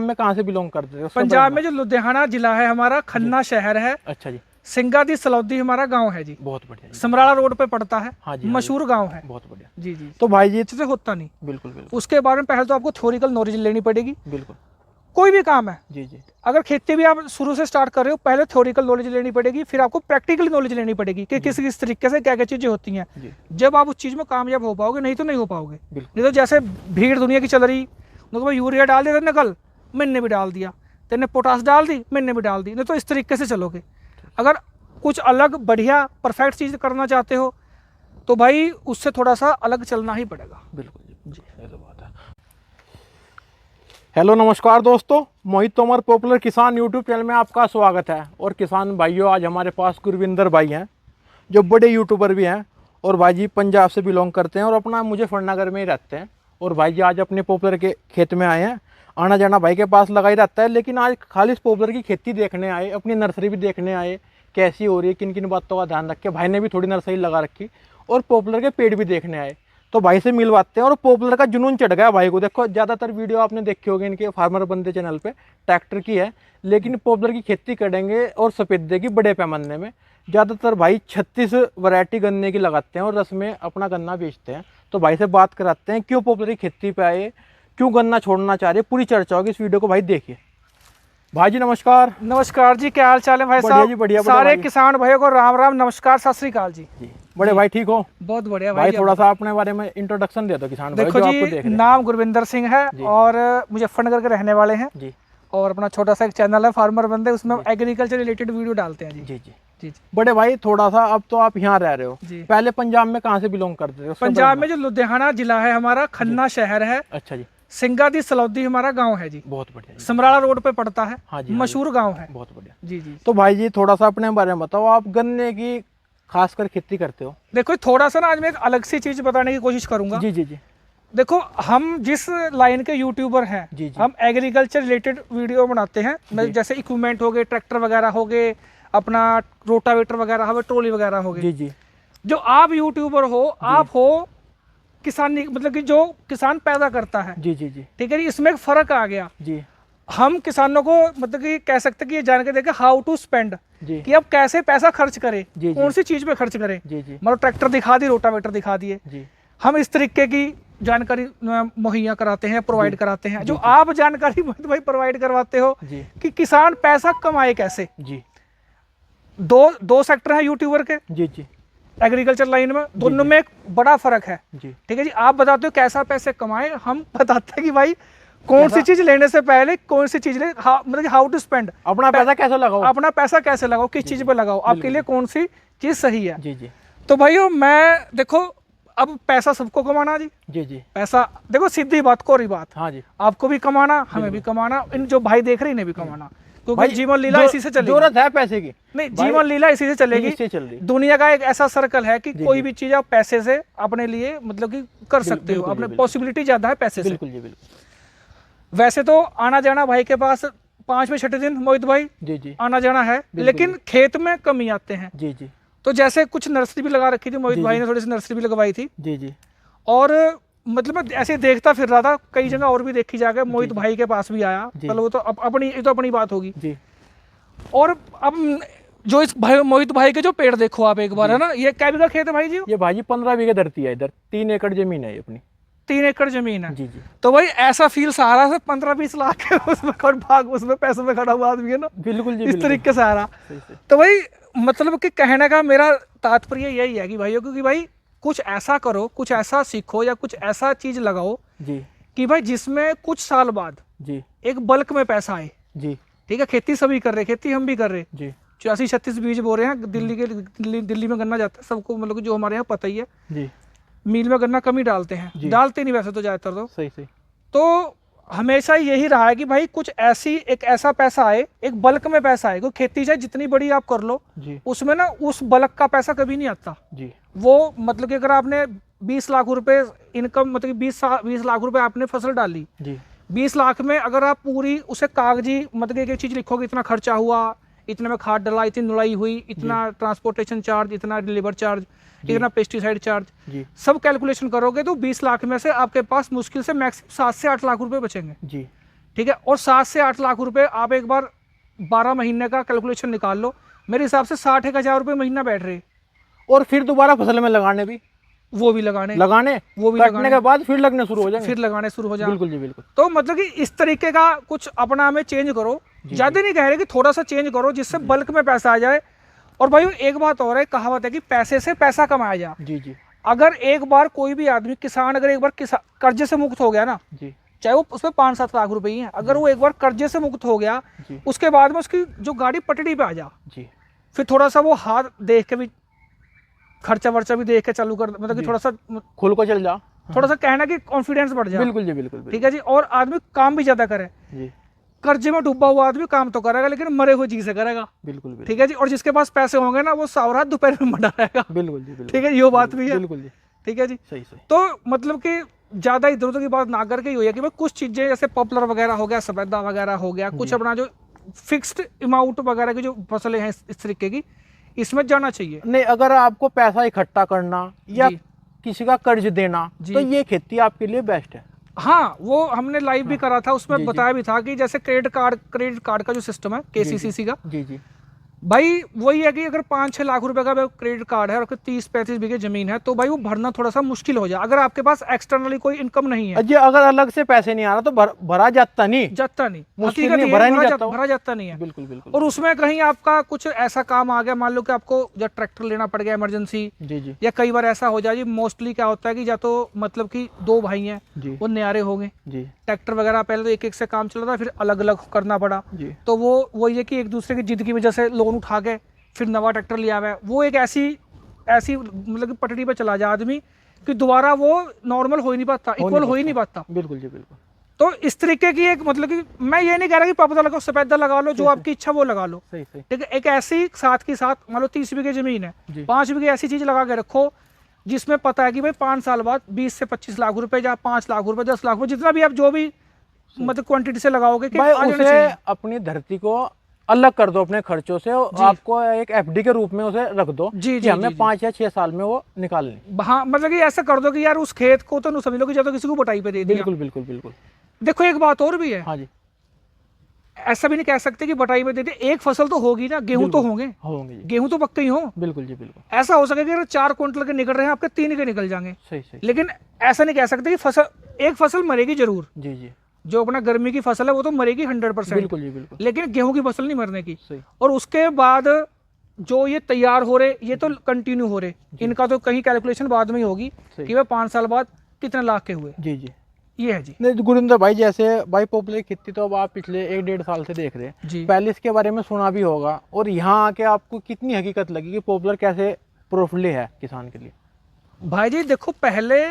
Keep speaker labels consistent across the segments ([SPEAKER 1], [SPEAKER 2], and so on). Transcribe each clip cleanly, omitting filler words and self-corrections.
[SPEAKER 1] में कहाँ से बिलोंग करते हो?
[SPEAKER 2] पंजाब में जो लुधियाना जिला है हमारा, खन्ना शहर है।
[SPEAKER 1] अच्छा जी।
[SPEAKER 2] सिंगादी सलौदी हमारा गांव है जी।
[SPEAKER 1] बहुत बढ़िया जी।
[SPEAKER 2] समराला रोड पे पड़ता है।
[SPEAKER 1] हाँ जी,
[SPEAKER 2] मशहूर गांव है।
[SPEAKER 1] बहुत बढ़िया
[SPEAKER 2] जी जी।
[SPEAKER 1] तो भाई जी
[SPEAKER 2] अच्छे से होता नहीं।
[SPEAKER 1] बिल्कुल बिल्कुल।
[SPEAKER 2] उसके बारे में पहले तो आपको थ्योरिकल नॉलेज लेनी पड़ेगी।
[SPEAKER 1] बिल्कुल।
[SPEAKER 2] कोई भी काम है
[SPEAKER 1] जी जी।
[SPEAKER 2] अगर खेती भी आप शुरू से स्टार्ट कर रहे हो, पहले थ्योरिकल नॉलेज लेनी पड़ेगी, फिर आपको प्रैक्टिकल नॉलेज लेनी पड़ेगी कि किस तरीके से क्या क्या चीजें होती हैं। जब आप उस चीज में कामयाब हो पाओगे, नहीं तो नहीं हो पाओगे। नहीं तो जैसे भीड़ दुनिया की चल रही, तो यूरिया डाल दिया तेने कल, मैंने भी डाल दिया, तेने पोटास डाल दी, मैंने भी डाल दी, नहीं तो इस तरीके से चलोगे। अगर कुछ अलग बढ़िया परफेक्ट चीज करना चाहते हो तो भाई उससे थोड़ा सा अलग चलना ही पड़ेगा।
[SPEAKER 1] बिल्कुल जी, ये तो बात है। हेलो नमस्कार दोस्तों, मोहित तोमर पॉपुलर किसान यूट्यूब चैनल में आपका स्वागत है। और किसान भाइयों, आज हमारे पास गुरविंदर भाई हैं जो बड़े यूट्यूबर भी हैं, और भाई जी पंजाब से बिलोंग करते हैं और अपना मुजफ्फरनगर में ही रहते हैं। और भाई जी आज अपने पॉपुलर के खेत में आए हैं। आना जाना भाई के पास लगा ही रहता है, लेकिन आज खाली पॉपुलर की खेती देखने आए, अपनी नर्सरी भी देखने आए कैसी हो रही है, किन किन बातों का ध्यान रख के। भाई ने भी थोड़ी नर्सरी लगा रखी और पॉपुलर के पेड़ भी देखने आए, तो भाई से मिलवाते हैं। और पॉपुलर का जुनून चढ़ गया भाई को। देखो ज़्यादातर वीडियो आपने देखी होगी इनके फार्मर बंदे चैनल पे, ट्रैक्टर की है, लेकिन पॉपुलर की खेती करेंगे और सफेदे की बड़े पैमाने में। ज़्यादातर भाई 36 वैरायटी गन्ने की लगाते हैं और रस में अपना गन्ना बेचते हैं। तो भाई से बात कराते हैं क्यों पॉपुलर की खेती पे आए, क्यों गन्ना छोड़ना चाह रहे, पूरी चर्चा होगी। इस वीडियो को भाई देखिए। भाई जी नमस्कार।
[SPEAKER 2] नमस्कार जी, क्या हाल चाल है भाई साहब?
[SPEAKER 1] बढ़िया
[SPEAKER 2] सारे किसान भाइयों को राम राम, नमस्कार, सत श्री अकाल जी।
[SPEAKER 1] बड़े भाई ठीक हो?
[SPEAKER 2] बहुत बढ़िया
[SPEAKER 1] भाई थोड़ा सा अपने बारे में इंट्रोडक्शन दे दो किसान भाई
[SPEAKER 2] देखो
[SPEAKER 1] जो
[SPEAKER 2] जी,
[SPEAKER 1] आपको देख रहे हैं।
[SPEAKER 2] नाम गुरविंदर सिंह है और मुजफ्फरनगर के रहने वाले हैं
[SPEAKER 1] जी।
[SPEAKER 2] और अपना छोटा सा एक चैनल है फार्मर बंदे, उसमें एग्रीकल्चर रिलेटेड वीडियो डालते हैं जी।
[SPEAKER 1] जी जी
[SPEAKER 2] जी।
[SPEAKER 1] बड़े भाई थोड़ा सा, अब तो आप यहाँ रह रहे हो,
[SPEAKER 2] जी।
[SPEAKER 1] पहले पंजाब में कहाँ से बिलोंग करते थे?
[SPEAKER 2] पंजाब में जो लुधियाना जिला है हमारा, खन्ना शहर है।
[SPEAKER 1] अच्छा जी।
[SPEAKER 2] सिंगादी सलौदी हमारा गांव है जी।
[SPEAKER 1] बहुत बढ़िया।
[SPEAKER 2] समराला रोड पे पड़ता है।
[SPEAKER 1] हाँ जी,
[SPEAKER 2] मशहूर गांव है।
[SPEAKER 1] बहुत बढ़िया।
[SPEAKER 2] जी जी।
[SPEAKER 1] तो भाई जी थोड़ा सा अपने बारे में बताओ, आप गन्ने की खासकर खेती करते हो?
[SPEAKER 2] देखो थोड़ा सा ना आज मैं एक अलग सी चीज बताने की कोशिश करूंगा।
[SPEAKER 1] जी जी जी।
[SPEAKER 2] देखो हम जिस लाइन के यूट्यूबर हैं,
[SPEAKER 1] जी जी।
[SPEAKER 2] हम एग्रीकल्चर रिलेटेड वीडियो बनाते हैं। जैसे इक्विपमेंट हो गए, ट्रैक्टर वगैरह हो गए, अपना रोटावेटर वगैरह हो गए, ट्रॉली वगैरह हो गए।
[SPEAKER 1] जी जी।
[SPEAKER 2] जो आप यूट्यूबर हो, आप हो किसान, मतलब कि जो किसान पैदा करता है।
[SPEAKER 1] जी जी जी।
[SPEAKER 2] ठीक है जी, इसमें एक फर्क आ गया।
[SPEAKER 1] जी।
[SPEAKER 2] हम किसानों को मतलब कि कह सकते हैं कि ये जान के देखें हाउ टू स्पेंड, कि अब कैसे पैसा खर्च करें, कौन सी चीज पे खर्च करें।
[SPEAKER 1] जी जी।
[SPEAKER 2] मतलब ट्रैक्टर दिखा दी, रोटावेटर दिखा दिए, हम इस तरीके की जानकारी मुहैया कराते हैं, प्रोवाइड कराते हैं। जो आप जानकारी भाई प्रोवाइड करवाते हो कि किसान पैसा कमाए कैसे।
[SPEAKER 1] जी।
[SPEAKER 2] दो सेक्टर हैं यूट्यूबर के।
[SPEAKER 1] जी जी।
[SPEAKER 2] एग्रीकल्चर लाइन में दोनों में एक बड़ा फर्क है। ठीक है जी, आप बताते हो कैसा पैसे कमाए, हम बताते हैं कि भाई कौन सी चीज लेने से पहले कौन सी चीज ले, मतलब हाउ टू स्पेंड,
[SPEAKER 1] अपना पैसा कैसे लगाओ,
[SPEAKER 2] अपना पैसा कैसे लगाओ, किस चीज पे लगाओ, आपके लिए कौन सी चीज सही है।
[SPEAKER 1] जी जी।
[SPEAKER 2] तो भाइयों मैं देखो, अब पैसा सबको कमाना जी।
[SPEAKER 1] जी जी।
[SPEAKER 2] पैसा देखो सीधी बात, कोरी बात।
[SPEAKER 1] हाँ जी।
[SPEAKER 2] आपको भी कमाना, हमें भी कमाना, इन जो भाई देख रहे हैं इन्हें भी कमाना, क्योंकि जीवन लीला इसी से चलेगी।
[SPEAKER 1] जरूरत है पैसे की,
[SPEAKER 2] नहीं जीवन लीला इसी से चलेगी। दुनिया का एक ऐसा सर्कल है कि कोई भी चीज आप पैसे से अपने लिए मतलब कि कर सकते हो, अपने पॉसिबिलिटी ज्यादा है पैसे से।
[SPEAKER 1] बिल्कुल जी बिल्कुल।
[SPEAKER 2] वैसे तो आना जाना भाई के पास 5वें 6ठे दिन मोहित भाई
[SPEAKER 1] जी जी
[SPEAKER 2] आना जाना है, लेकिन खेत में कमी आते हैं।
[SPEAKER 1] जी जी।
[SPEAKER 2] तो जैसे कुछ नर्सरी भी लगा रखी थी मोहित भाई ने, थोड़ी सी नर्सरी भी लगवाई थी।
[SPEAKER 1] जी जी।
[SPEAKER 2] और मतलब मैं ऐसे देखता फिर रहा था, कई जगह और भी देखी जाकर मोहित भाई के पास भी आया। चलो वो तो अपनी बात होगी जी। और अब जो इस भाई मोहित भाई के जो पेड़ देखो आप एक बार, है ना, ये क्या बीघा खेत है भाई जी?
[SPEAKER 1] ये भाई 15 बीघे धरती है, इधर 3 एकड़ जमीन है अपनी।
[SPEAKER 2] 3 एकड़ जमीन है
[SPEAKER 1] जी जी।
[SPEAKER 2] तो भाई ऐसा फील सारा से 15-20 लाख है उसमें भाग, उसमें पैसों में खड़ा हुआ आदमी है ना।
[SPEAKER 1] बिल्कुल जी,
[SPEAKER 2] इस तरीके से आ रहा। तो भाई मतलब कि कहने का मेरा तात्पर्य यही है कि भाइयों, क्योंकि भाई कुछ ऐसा करो, कुछ ऐसा सीखो या कुछ ऐसा चीज लगाओ जी कि भाई जिसमें कुछ साल बाद जी एक बल्क में पैसा आए जी। ठीक है, खेती सभी कर रहे, खेती हम भी कर रहे जी। 84-36 बीज बो रहे हैं। दिल्ली में गन्ना जाता है सबको, मतलब जो हमारे यहाँ पता ही है जी। मील में गन्ना कम ही डालते हैं, डालते नहीं वैसे तो ज्यादातर तो सही। तो हमेशा यही रहा है कि भाई कुछ एक ऐसा पैसा आए, एक बल्क में पैसा आए। खेती चाहे जितनी बड़ी आप कर लो जी, उसमें ना उस बल्क का पैसा कभी नहीं आता जी। वो मतलब कि अगर आपने 20 लाख रुपए इनकम, मतलब कि 20 लाख रुपए आपने फसल डाली जी, 20 लाख में अगर आप पूरी उसे कागजी मतलब एक चीज लिखोगे, इतना खर्चा हुआ, इतने में खाद डला, इतनी नुलाई हुई, इतना ट्रांसपोर्टेशन चार्ज, इतना डिलीवर चार्ज, इतना पेस्टिसाइड चार्ज, सब कैलकुलेशन करोगे तो 20 लाख में से आपके पास मुश्किल से मैक्सिमम 7 से 8 लाख रुपए बचेंगे जी। ठीक है, और 7 से 8 लाख रुपए आप एक बार 12 महीने का कैलकुलेशन निकाल लो, मेरे हिसाब से 60,000 रुपये महीना बैठ रहे।
[SPEAKER 1] और फिर दोबारा फसल में लगाने भी,
[SPEAKER 2] वो भी लगाने
[SPEAKER 1] वो भी कटने के बाद फिर लगने शुरू हो जाएंगे,
[SPEAKER 2] फिर लगाने शुरू हो जाए।
[SPEAKER 1] बिल्कुल जी बिल्कुल।
[SPEAKER 2] तो मतलब कि इस तरीके का कुछ अपना में चेंज करो, ज्यादा नहीं कह रहे कि थोड़ा सा चेंज करो जिससे बल्क में पैसा आ जाए। और भाई एक बात और है, कहावत है कि पैसे से पैसा कमाया जाए।
[SPEAKER 1] जी जी।
[SPEAKER 2] अगर एक बार कोई भी आदमी किसान अगर एक बार कर्जे से मुक्त हो गया ना
[SPEAKER 1] जी,
[SPEAKER 2] चाहे वो उसमें 5-7 लाख रुपए ही है, अगर वो एक बार कर्जे से मुक्त हो गया उसके बाद में उसकी जो गाड़ी पटड़ी पे आ जा जी, फिर थोड़ा सा वो हाथ देख के भी खर्चा वर्चा भी देख के चालू कर, मतलब कि थोड़ा सा
[SPEAKER 1] खुल को चल जा,
[SPEAKER 2] थोड़ा सा कहना कि कॉन्फिडेंस बढ़ जाए।
[SPEAKER 1] बिल्कुल जी बिल्कुल,
[SPEAKER 2] ठीक है जी। और आदमी काम भी ज्यादा करे जी। कर्जे में डूबा हुआ आदमी काम तो करेगा लेकिन मरे हुए जी से करेगा। बिल्कुल ठीक है जी। और जिसके पास पैसे होंगे ना वो सावरा दोपहर में मरा रहेगा। बिल्कुल जी बिल्कुल। ठीक है, ये बात भी है। बिल्कुल जी। ठीक है जी। सही सही। तो मतलब कि ज्यादा इधर उधर की बात ना करके ही है कि भाई कुछ चीजें जैसे पॉपुलर वगैरह हो गया, सफेदा वगैरह हो गया, कुछ अपना जो फिक्स्ड अमाउंट वगैरह की जो फसलें हैं इस तरीके की, इसमें जाना चाहिए।
[SPEAKER 1] नहीं, अगर आपको पैसा इकट्ठा करना या किसी का कर्ज देना तो ये खेती आपके लिए बेस्ट है।
[SPEAKER 2] हाँ, वो हमने लाइव भी करा था, उसमें बताया भी था कि जैसे क्रेडिट कार्ड का जो सिस्टम है केसीसी का, जी जी भाई वही है कि अगर 5-6 लाख रुपए का क्रेडिट कार्ड है और 30-35 बीघे जमीन है तो भाई वो भरना थोड़ा सा मुश्किल हो जाए अगर आपके पास एक्सटर्नली कोई इनकम नहीं है।
[SPEAKER 1] जी, अगर अलग से पैसे नहीं आ रहा तो भरा जाता नहीं,
[SPEAKER 2] भरा जाता नहीं है। बिल्कुल बिल्कुल। और उसमें कहीं आपका कुछ ऐसा काम आ गया, मान लो कि आपको जब ट्रैक्टर लेना पड़ गया इमरजेंसी, जी जी, या कई बार ऐसा हो जाए जी, मोस्टली क्या होता है कि या तो मतलब कि 2 भाई हैं वो न्यारे हो गए जी, ट्रैक्टर वगैरह पहले तो एक से काम चल रहा था, फिर अलग अलग करना पड़ा जी, तो वो वही है कि एक दूसरे की जिद की वजह से लोन उठा के फिर नवा ट्रैक्टर लिया हुआ है। वो एक ऐसी मतलब कि पटड़ी पे चला जाए आदमी कि दोबारा वो नॉर्मल हो ही नहीं पाता, इक्वल हो ही नहीं पाता। बिल्कुल जी बिल्कुल। तो इस तरीके की एक मतलब कि मैं ये नहीं कह रहा कि पपदा लगाओ, सफेदा लगा लो, जो आपकी इच्छा वो लगा लो, ठीक है। एक ऐसी साथ की साथ मान लो 30 बीघे जमीन है, 5 बीघे ऐसी चीज लगा के रखो जिसमें पता है कि भाई 5 साल बाद 20 से 25 लाख रुपए या 5 लाख रुपए 10 लाख रुपए जितना भी आप जो भी मतलब क्वांटिटी से लगाओगे कि
[SPEAKER 1] उसे अपनी धरती को अलग कर दो अपने खर्चों से, आपको एक एफडी के रूप में उसे रख दो जी, कि हमें 5 या 6 साल में वो निकालनी।
[SPEAKER 2] हाँ, मतलब कि ऐसा कर दो कि यार उस खेत को तो समझ लो कि तो किसी को बटाई पे दे दिया।
[SPEAKER 1] बिल्कुल बिल्कुल बिल्कुल।
[SPEAKER 2] देखो एक बात और भी है,
[SPEAKER 1] हाँ जी,
[SPEAKER 2] ऐसा भी नहीं कह सकते कि बटाई पे दे दे, एक फसल तो होगी ना, गेहूं तो होंगे, गेहूं तो पक्के ही हो। बिल्कुल जी बिल्कुल। ऐसा हो सके कि 4 क्विंटल के निकल रहे हैं आपके 3 के निकल जाएंगे, सही सही। लेकिन ऐसा नहीं कह सकते कि एक फसल मरेगी जरूर जी जी, जो अपना गर्मी की फसल है वो तो मरेगी 100%। बिल्कुल जी बिल्कुल। लेकिन गेहूं की फसल नहीं मरने की। और उसके बाद जो ये तैयार हो रहे ये तो कंटिन्यू हो रहे, इनका तो कहीं कैलकुलेशन बाद में ही होगी कि वह 5 साल बाद कितने लाख के हुए। जी जी, ये है जी।
[SPEAKER 1] नहीं गुरिंदर भाई, जैसे भाई पॉपुलर खेती तो अब आप पिछले 1-1.5 साल से देख रहे हैं जी, पहले इसके बारे में सुना भी होगा, और यहाँ आके आपको कितनी हकीकत लगी कि पॉपुलर कैसे प्रॉफिटली है किसान के लिए?
[SPEAKER 2] भाई जी देखो, पहले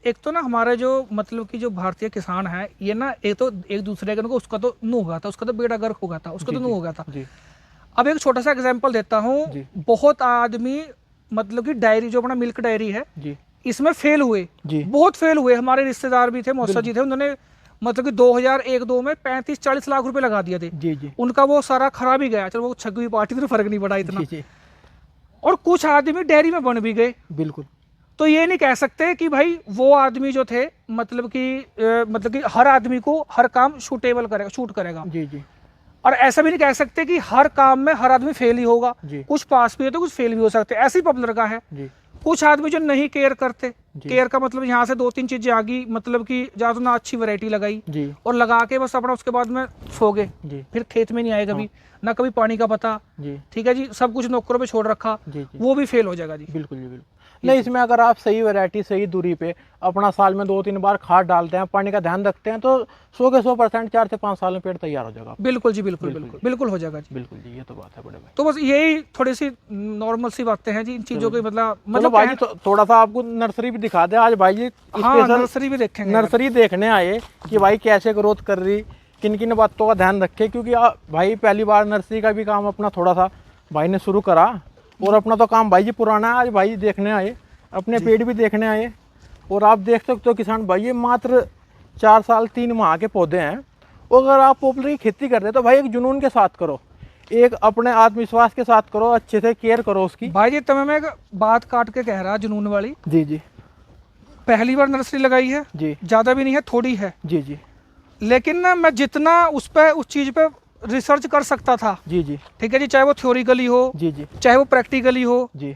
[SPEAKER 2] एक तो ना हमारे जो मतलब कि जो भारतीय किसान है ये ना एक दूसरे के उसका तो नू हो गया था, उसका तो बेड़ा गर्क हो गया था, उसका तो नू हो गया था। अब एक छोटा सा एग्जांपल देता हूँ, बहुत आदमी मतलब कि डायरी जो अपना मिल्क डायरी है इसमें फेल हुए, बहुत फेल हुए। हमारे रिश्तेदार भी थे, मौसा जी थे, उन्होंने मतलब कि 2001-2 में 35-40 लाख रुपए लगा दिए थे जी। उनका वो सारा खराब ही गया, चलो वो छगी पार्टी तो फर्क नहीं पड़ा इतना जी। और कुछ आदमी डेयरी में बन भी गए। बिल्कुल। तो ये नहीं कह सकते कि भाई वो आदमी जो थे मतलब कि हर आदमी को हर काम शूट करेगा जी जी। और ऐसा भी नहीं कह सकते कि हर काम में हर आदमी फेल ही होगा, कुछ पास भी है तो कुछ फेल भी हो सकते हैं। ऐसे ही पॉपुलर का है जी। कुछ आदमी जो नहीं केयर करते, केयर का मतलब यहाँ से 2-3 चीजें आ गई, मतलब कि ज्यादा ना अच्छी वैरायटी लगाई जी, और लगा के बस अपना उसके बाद में सो गए, फिर खेत में नहीं आए कभी, ना कभी पानी का पता जी, ठीक है जी, सब कुछ नौकरों पे छोड़ रखा जी, वो भी फेल हो जाएगा जी। बिल्कुल जी बिल्कुल। नहीं, इसमें अगर आप सही वैरायटी सही दूरी पे अपना साल में 2-3 बार खाद डालते हैं, पानी का ध्यान रखते हैं तो 100 के 100% 4 से 5 साल में पेड़ तैयार हो जाएगा। बिल्कुल जी बिल्कुल बिल्कुल बिल्कुल हो जाएगा जी। बिल्कुल जी, ये तो बात है बड़े भाई। तो बस यही थोड़ी सी नॉर्मल सी बातें हैं जी इन चीजों की, मतलब
[SPEAKER 1] भाई जी थोड़ा सा आपको नर्सरी भी दिखा दे आज भाई जी।
[SPEAKER 2] हाँ, नर्सरी भी देखेंगे,
[SPEAKER 1] नर्सरी देखने आए कि भाई कैसे ग्रोथ कर रही, किन किन बातों का ध्यान रखे, क्योंकि भाई पहली बार नर्सरी का भी काम अपना थोड़ा सा भाई ने शुरू करा, और अपना तो काम भाई जी पुराना है। आज भाई देखने आए, अपने पेड़ भी देखने आए, और आप देख सकते हो किसान भाई ये मात्र 4 साल 3 माह के पौधे हैं। अगर आप पॉपुलर की खेती कर रहे हो तो भाई एक जुनून के साथ करो, एक अपने आत्मविश्वास के साथ करो, अच्छे से केयर करो उसकी।
[SPEAKER 2] भाई जी तुम्हें मैं एक बात काट के कह रहा जुनून वाली जी जी, पहली बार नर्सरी लगाई है जी, ज्यादा भी नहीं है, थोड़ी है जी जी, लेकिन ना मैं जितना उस चीज़ पे रिसर्च कर सकता था,
[SPEAKER 1] जी जी
[SPEAKER 2] ठीक है जी, चाहे वो थ्योरिकली हो,
[SPEAKER 1] जी जी
[SPEAKER 2] चाहे वो प्रैक्टिकली हो।
[SPEAKER 1] जी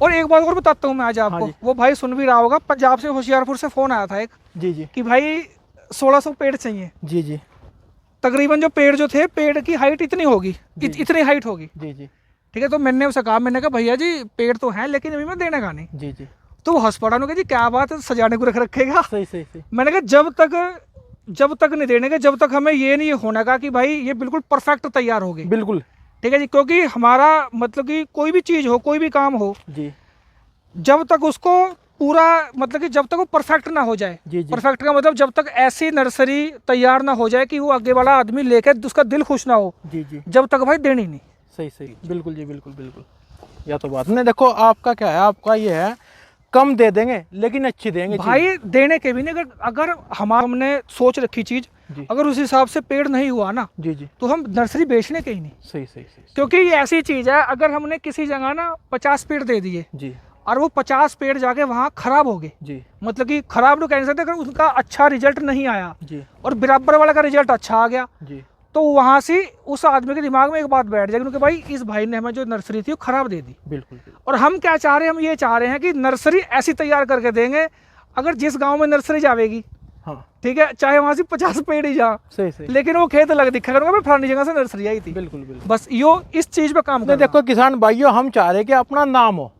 [SPEAKER 2] और एक बात और बताता हूँ मैं आज आपको,
[SPEAKER 1] जी।
[SPEAKER 2] वो भाई सुन भी रहा होगा, पंजाब से होशियारपुर से फ़ोन आया था एक
[SPEAKER 1] जी जी
[SPEAKER 2] कि भाई 1600 पेड़ चाहिए।
[SPEAKER 1] जी जी
[SPEAKER 2] तकरीबन जो पेड़ की हाइट इतनी होगी, इतनी हाइट होगी,
[SPEAKER 1] जी जी
[SPEAKER 2] ठीक है। तो मैंने उसे कहा, मैंने कहा भैया जी पेड़ तो हैं लेकिन अभी मैं देने का नहीं।
[SPEAKER 1] जी जी।
[SPEAKER 2] तो वो हंस पड़ा, उन्होंने कहा जी क्या बात है, सजाने को रख रखेगा।
[SPEAKER 1] सही सही सही।
[SPEAKER 2] मैंने कहा जब तक नहीं देने का, जब तक हमें ये नहीं होने का कि भाई ये बिल्कुल परफेक्ट तैयार हो गए।
[SPEAKER 1] बिल्कुल।
[SPEAKER 2] ठीक है जी, क्योंकि हमारा मतलब कि कोई भी चीज़ हो, कोई भी काम हो,
[SPEAKER 1] जी
[SPEAKER 2] जब तक उसको पूरा मतलब कि जब तक वो परफेक्ट ना हो जाए,
[SPEAKER 1] जी जी
[SPEAKER 2] परफेक्ट का मतलब जब तक ऐसी नर्सरी तैयार ना हो जाए कि वो आगे वाला आदमी लेकर उसका दिल खुश ना हो,
[SPEAKER 1] जी जी।
[SPEAKER 2] जब तक भाई देनी नहीं।
[SPEAKER 1] सही सही, बिल्कुल जी, बिल्कुल बिल्कुल। या तो बात नहीं, देखो आपका क्या है, आपका ये है कम दे देंगे लेकिन अच्छी देंगे
[SPEAKER 2] भाई देने के भी नहीं, अगर हमने सोच रखी चीज, अगर उस हिसाब से पेड़ नहीं हुआ ना,
[SPEAKER 1] जी जी,
[SPEAKER 2] तो हम नर्सरी बेचने के ही नहीं।
[SPEAKER 1] सही सही सही।
[SPEAKER 2] क्योंकि ये ऐसी चीज है, अगर हमने किसी जगह ना 50 पेड़ दे दिए
[SPEAKER 1] जी
[SPEAKER 2] और वो 50 पेड़ जाके वहाँ खराब हो गए,
[SPEAKER 1] जी
[SPEAKER 2] मतलब कि खराब तो कह नहीं सकते, अगर उनका अच्छा रिजल्ट नहीं आया
[SPEAKER 1] जी
[SPEAKER 2] और बराबर वाला का रिजल्ट अच्छा आ गया,
[SPEAKER 1] जी,
[SPEAKER 2] तो वहाँ से उस आदमी के दिमाग में एक बात बैठ जाएगी कि भाई इस भाई ने हमें जो नर्सरी थी वो खराब दे दी।
[SPEAKER 1] बिल्कुल बिल्कुल।
[SPEAKER 2] और हम क्या चाह रहे हैं, हम ये चाह रहे हैं कि नर्सरी ऐसी तैयार करके देंगे, अगर जिस गांव में नर्सरी जाएगी,
[SPEAKER 1] हाँ
[SPEAKER 2] ठीक है, चाहे वहाँ से 50 पेड़ ही जा,
[SPEAKER 1] सही सही,
[SPEAKER 2] लेकिन वो खेत अलग दिखा करूँगा, मैं फलानी जगह से नर्सरी आई थी।
[SPEAKER 1] बिल्कुल बिल्कुल।
[SPEAKER 2] बस यो इस चीज़ पे काम
[SPEAKER 1] नहीं,
[SPEAKER 2] कर
[SPEAKER 1] देखो किसान भाइयों, हम चाह रहे हैं कि अपना नाम हो,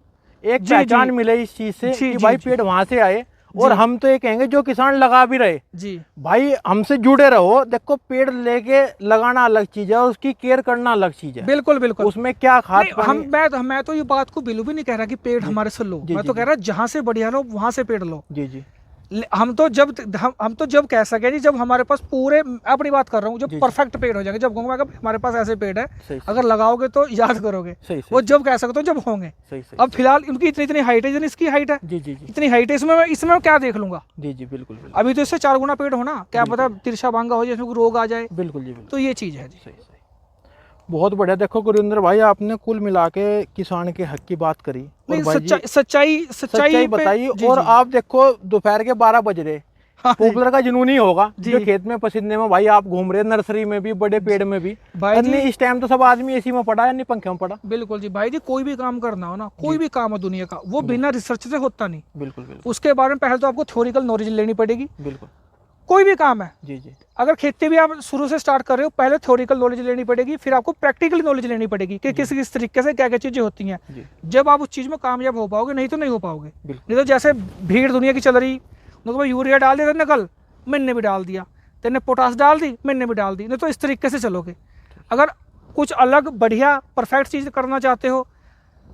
[SPEAKER 1] एक
[SPEAKER 2] जी,
[SPEAKER 1] पहचान
[SPEAKER 2] जी।
[SPEAKER 1] मिले इस चीज से
[SPEAKER 2] जी,
[SPEAKER 1] कि
[SPEAKER 2] जी,
[SPEAKER 1] भाई
[SPEAKER 2] जी।
[SPEAKER 1] पेड़ वहां से आए। और
[SPEAKER 2] जी।
[SPEAKER 1] हम तो ये कहेंगे जो किसान लगा भी रहे,
[SPEAKER 2] जी
[SPEAKER 1] भाई हमसे जुड़े रहो। देखो पेड़ लेके लगाना अलग चीज है और उसकी केयर करना अलग चीज है।
[SPEAKER 2] बिल्कुल बिल्कुल।
[SPEAKER 1] उसमें क्या खाद
[SPEAKER 2] नहीं,
[SPEAKER 1] पानी।
[SPEAKER 2] मैं तो ये बात को बिल्कुल भी नहीं कह रहा कि पेड़ हमारे से लो,
[SPEAKER 1] जी,
[SPEAKER 2] मैं
[SPEAKER 1] जी,
[SPEAKER 2] तो
[SPEAKER 1] जी।
[SPEAKER 2] कह रहा जहाँ से बढ़िया लो वहाँ से पेड़ लो।
[SPEAKER 1] जी जी
[SPEAKER 2] हम तो जब कह सके जी, जब हमारे पास पूरे, अपनी बात कर रहा हूँ, जब
[SPEAKER 1] जी, जी।
[SPEAKER 2] परफेक्ट पेड़ हो जाएंगे, जब कहूँगा कि हमारे पास ऐसे पेड़ है,
[SPEAKER 1] सही सही
[SPEAKER 2] अगर लगाओगे तो याद करोगे,
[SPEAKER 1] सही सही
[SPEAKER 2] वो जब कह सकते हो जब होंगे।
[SPEAKER 1] सही सही।
[SPEAKER 2] अब फिलहाल इनकी इतनी इतनी हाइट है, जितनी इसकी हाइट है,
[SPEAKER 1] जी जी जी
[SPEAKER 2] इतनी हाइट है, इसमें मैं क्या देख लूंगा।
[SPEAKER 1] जी जी, बिल्कुल बिल्कुल।
[SPEAKER 2] अभी तो इससे 4 गुना पेड़ होना, क्या पता तिरछा भांगा हो जाए, इसमें कोई रोग आ जाए,
[SPEAKER 1] बिल्कुल जी, बिल्कुल।
[SPEAKER 2] तो ये चीज़ है जी।
[SPEAKER 1] सही सही, बहुत बढ़िया। देखो गुरिंदर भाई, आपने कुल मिला के किसान के हक की बात करी और
[SPEAKER 2] नहीं,
[SPEAKER 1] भाई जी
[SPEAKER 2] सच्चाई पे-
[SPEAKER 1] बताई।
[SPEAKER 2] जी,
[SPEAKER 1] और
[SPEAKER 2] जी।
[SPEAKER 1] आप देखो दोपहर के 12 बज रहे,
[SPEAKER 2] हाँ जी।
[SPEAKER 1] पॉपुलर का जुनून ही होगा
[SPEAKER 2] जी।
[SPEAKER 1] जो खेत में पसीने में भाई आप घूम रहे, नर्सरी में भी, बड़े पेड़ में भी।
[SPEAKER 2] भाई जी,
[SPEAKER 1] अन्य इस टाइम तो सब आदमी एसी में पड़ा है, नहीं पंखे में पड़ा।
[SPEAKER 2] बिल्कुल जी भाई जी, कोई भी काम करना हो ना, कोई भी काम हो दुनिया का, वो बिना रिसर्च से होता नहीं।
[SPEAKER 1] बिल्कुल बिल्कुल
[SPEAKER 2] उसके बारे में पहले तो आपको थ्योरिकल नॉलेज लेनी पड़ेगी,
[SPEAKER 1] बिल्कुल।
[SPEAKER 2] कोई भी काम है।
[SPEAKER 1] जी जी
[SPEAKER 2] अगर खेती भी आप शुरू से स्टार्ट कर रहे हो, पहले थ्योरिकल नॉलेज लेनी पड़ेगी, फिर आपको प्रैक्टिकल नॉलेज लेनी पड़ेगी कि किस तरीके से क्या क्या चीज़ें होती हैं।
[SPEAKER 1] जी,
[SPEAKER 2] जब आप उस चीज़ में कामयाब हो पाओगे, नहीं तो नहीं हो पाओगे।
[SPEAKER 1] बिल्कुल।
[SPEAKER 2] नहीं तो जैसे भीड़ दुनिया की चल रही, उनको भाई यूरिया डाल दिया तेने कल, मैंने भी डाल दिया, तेने पोटास डाल दी, मैंने भी डाल दी, नहीं तो इस तरीके से चलोगे। अगर कुछ अलग बढ़िया परफेक्ट चीज़ करना चाहते हो,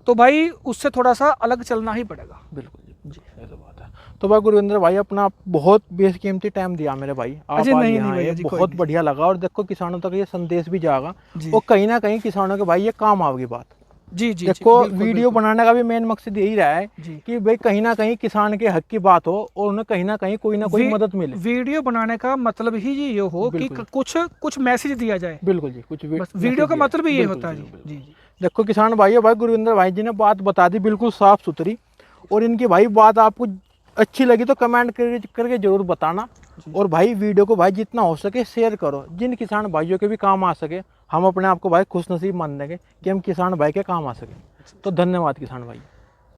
[SPEAKER 2] तो भाई उससे थोड़ा सा अलग चलना ही पड़ेगा।
[SPEAKER 1] बिल्कुल जी, ऐसा बात है। तो भाई गुरविंदर भाई, अपना बहुत बेशकीमती टाइम दिया मेरे भाई, आप
[SPEAKER 2] अजी
[SPEAKER 1] आज
[SPEAKER 2] नहीं,
[SPEAKER 1] यहाँ
[SPEAKER 2] नहीं भैया
[SPEAKER 1] आए,
[SPEAKER 2] जी, कोई
[SPEAKER 1] बहुत
[SPEAKER 2] नहीं।
[SPEAKER 1] बढ़िया लगा। और देखो किसानों तक ये संदेश भी जाएगा
[SPEAKER 2] जी।
[SPEAKER 1] और कहीं ना कहीं किसानों के भाई ये काम आओगी बात।
[SPEAKER 2] जी जी,
[SPEAKER 1] देखो
[SPEAKER 2] बिल्कुल,
[SPEAKER 1] वीडियो
[SPEAKER 2] बिल्कुल।
[SPEAKER 1] बनाने का भी मेन मकसद यही रहा है
[SPEAKER 2] जी।
[SPEAKER 1] कि भाई कहीं ना कहीं किसान के हक की बात हो और उन्हें कहीं ना कहीं कोई ना कोई मदद मिले।
[SPEAKER 2] वीडियो बनाने का मतलब ही ये हो कि
[SPEAKER 1] बिल्कुल।
[SPEAKER 2] कुछ मैसेज दिया जाए।
[SPEAKER 1] बिल्कुल जी, कुछ
[SPEAKER 2] बस वीडियो का मतलब ही ये
[SPEAKER 1] बिल्कुल
[SPEAKER 2] होता है
[SPEAKER 1] जी,
[SPEAKER 2] जी।
[SPEAKER 1] बिल्कुल।
[SPEAKER 2] जी जी।
[SPEAKER 1] देखो किसान भाइयों, भाई गुरविंदर भाई जी ने बात बता दी बिल्कुल साफ सुथरी। और इनकी भाई बात आपको अच्छी लगी तो कमेंट करके जरूर बताना। और भाई वीडियो को भाई जितना हो सके शेयर करो, जिन किसान भाइयों के भी काम आ सके। हम अपने आप को भाई खुशनसीब मान देंगे कि हम किसान भाई के काम आ सके। तो धन्यवाद किसान भाई।